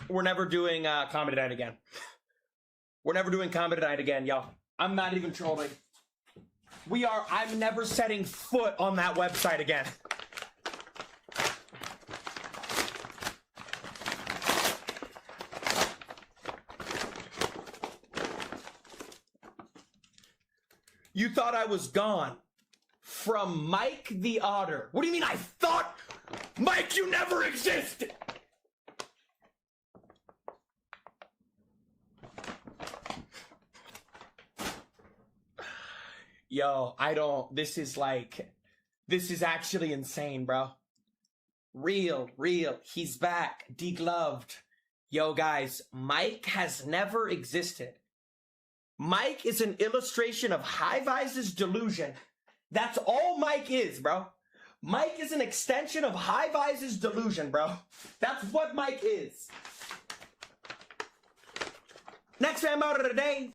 we're never doing Comedy Night again. We're never doing Comedy Night again, y'all. I'm not even trolling. I'm never setting foot on that website again. You thought I was gone. From Mike the Otter. What do you mean I thought? Mike, you never existed! Yo, this is actually insane, bro. Real. He's back. Degloved. Yo, guys, Mike has never existed. Mike is an illustration of High-Vise's delusion. That's all Mike is, bro. Mike is an extension of High-Vise's delusion, bro. That's what Mike is. Next fan of the day.